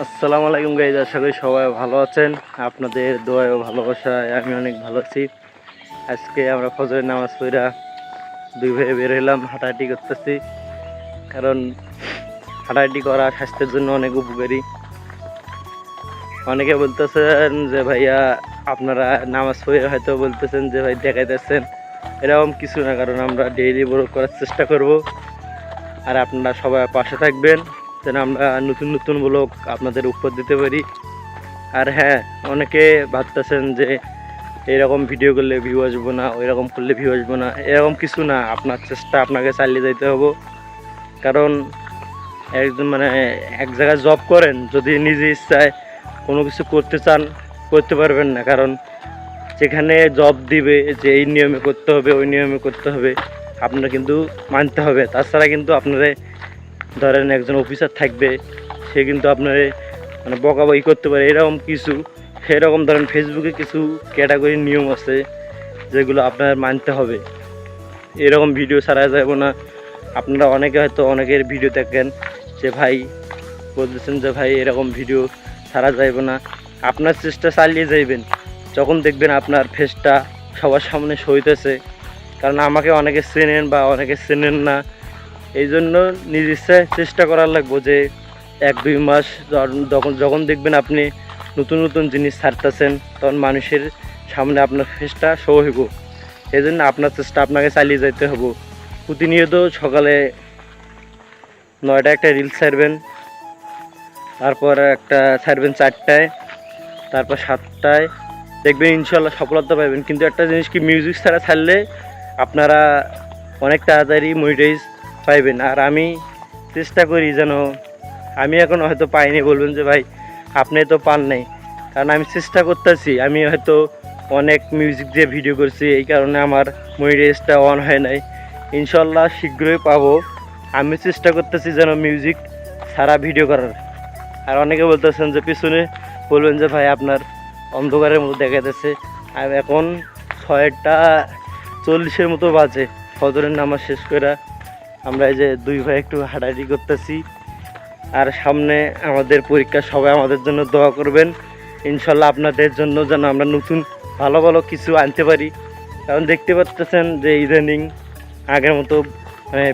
আসসালামু আলাইকুম গাইজ, আশা করি সবাই ভালো আছেন। আপনাদের দোয়ায় ও ভালোবাসায় আমি অনেক ভালো আছি। আজকে আমরা ফজরের নামাজ পড়া দুই ভাই বের হলাম, হাঁটাহাঁটি করতেছি। কারণ হাঁটাহাঁটি করা স্বাস্থ্যের জন্য অনেক উপকারী। অনেকে বলতেছেন যে ভাইয়া আপনারা নামাজ পড়ে হয়তো বলতেছেন যে ভাই দেখাইতেছেন, এরকম কিছু না। কারণ আমরা ডেইলি বড় করার চেষ্টা করব, আর আপনারা সবাই পাশে থাকবেন যেন আমরা নতুন নতুন ব্লগ আপনাদের উপর দিতে পারি। আর হ্যাঁ, অনেকে ভাবতেছেন যে এরকম ভিডিও করলে ভিউ আসবো না, ওইরকম করলে ভিউ আসবো না, এরকম কিছু না। আপনার চেষ্টা আপনাকে চালিয়ে যেতে হবে। কারণ একজন এক জায়গায় জব করেন, যদি নিজে ইচ্ছায় কোনো কিছু করতে চান করতে পারবেন না। কারণ যেখানে জব দিবে যে এই নিয়মে করতে হবে, ওই নিয়মে করতে হবে, আপনার কিন্তু মানতে হবে। তাছাড়া কিন্তু আপনারা ধরেন একজন অফিসার থাকবে, সে কিন্তু আপনার বকাবকি করতে পারে, এরকম কিছু। সেরকম ধরেন ফেসবুকে কিছু ক্যাটাগরির নিয়ম আছে যেগুলো আপনার মানতে হবে। এরকম ভিডিও ছাড়া যাব না। আপনারা অনেকে হয়তো অনেকের ভিডিও দেখেন যে ভাই বলতেছেন যে ভাই এরকম ভিডিও ছাড়া যাইব না। আপনার চেষ্টা চালিয়ে যাইবেন, যখন দেখবেন আপনার ফেসটা সবার সামনে সইতেছে। কারণ আমাকে অনেকে চেনেন বা অনেকে চেনেন না, এই জন্য নিজ ইচ্ছায় চেষ্টা করার লাগবো যে 1-2 মাস যখন দেখবেন আপনি নতুন নতুন জিনিস ছাড়তেছেন, তখন মানুষের সামনে আপনার ফেসটা শো হইব। এই জন্য আপনার চেষ্টা আপনাকে চালিয়ে যেতে হবে। প্রতিনিয়ত সকালে 9টায় একটা রিলস ছাড়বেন, তারপর একটা ছাড়বেন 4টায়, তারপর 7টায়, দেখবেন ইনশাল্লাহ সফলতা পাবেন। কিন্তু একটা জিনিস কি, মিউজিক ছাড়া ছাড়লে আপনারা অনেক তাড়াতাড়ি মনিটাইজ পাইবেন। আর আমি চেষ্টা করি যেন, আমি এখন হয়তো পাইনি, বলবেন যে ভাই আপনি তো পান নাই। কারণ আমি চেষ্টা করতেছি। আমি হয়তো অনেক মিউজিক দিয়ে ভিডিও করছি, এই কারণে আমার মনিটাইজটা অন হয় নাই। ইনশাল্লাহ শীঘ্রই পাবো। আমি চেষ্টা করতেছি যেন মিউজিক ছাড়া ভিডিও করার। আর অনেকে বলতেছেন যে পিছনে, বলবেন যে ভাই আপনার অন্ধকারের মতো দেখা যাচ্ছে। আর এখন 6:40 মতো বাজে, ফজরের নামাজ শেষ করে আমরা এই যে দুই ভাই একটু হাঁটাহাঁটি করতেছি। আর সামনে আমাদের পরীক্ষা, সবাই আমাদের জন্য দোয়া করবেন। ইনশাল্লাহ আপনাদের জন্য যেন আমরা নতুন ভালো ভালো কিছু আনতে পারি। কারণ দেখতে পাচ্ছেন যে ইদানিং আগের মতো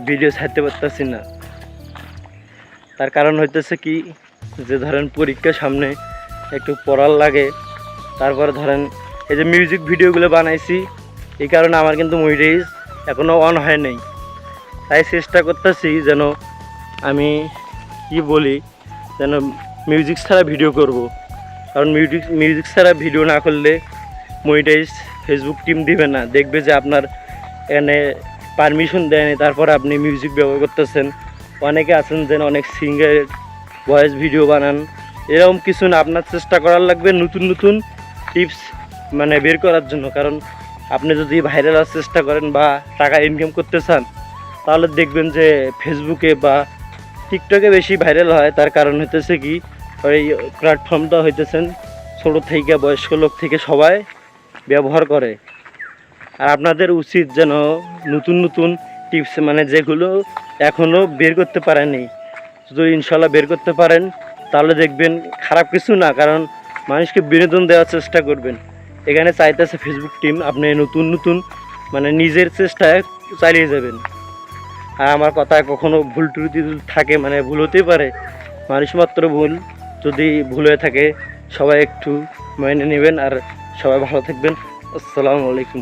ভিডিও ছাড়তে পারতেছি না। তার কারণ হইতেছে কি, যে ধরেন পরীক্ষার সামনে একটু পড়ার লাগে। তারপরে ধরেন এই যে মিউজিক ভিডিওগুলো বানাইছি, এই কারণে আমার কিন্তু মনিটাইজ এখনও অন হয় নাই। তাই চেষ্টা করতেছি যেন আমি যেন মিউজিক ছাড়া ভিডিও করব। কারণ মিউজিক ছাড়া ভিডিও না করলে মনিটাইজ ফেসবুক টিম দিবে না, দেখবে যে আপনার এখানে পারমিশন দেয়নি, তারপর আপনি মিউজিক ব্যবহার করতেছেন। অনেকে আছেন যেন অনেক সিঙ্গার ভয়েস ভিডিও বানান, এরকম কিছু না। আপনার চেষ্টা করার লাগবে নতুন নতুন টিপস বের করার জন্য। কারণ আপনি যদি ভাইরাল হওয়ার চেষ্টা করেন বা টাকা ইনকাম করতে চান, তাহলে দেখবেন যে ফেসবুকে বা টিকটকে বেশি ভাইরাল হয়। তার কারণ হইতেছে কি, ওই প্ল্যাটফর্মটা হইতেছেন ছোটো থেকে বয়স্ক লোক থেকে সবাই ব্যবহার করে। আর আপনাদের উচিত যেন নতুন নতুন টিপস যেগুলো এখনও বের করতে পারেনি, যদি ইনশাল্লাহ বের করতে পারেন তাহলে দেখবেন খারাপ কিছু না। কারণ মানুষকে বিনোদন দেওয়ার চেষ্টা করবেন। এখানে চাইতেছে ফেসবুক টিম আপনি নতুন নতুন নিজের চেষ্টায় চালিয়ে যাবেন। আর আমার কথায় কখনো ভুল ত্রুটি থাকে, ভুল হতেই পারে, মানুষ মাত্র ভুল। যদি ভুল হয়ে থাকে সবাই একটু মেনে নেবেন। আর সবাই ভালো থাকবেন। আসসালামু আলাইকুম।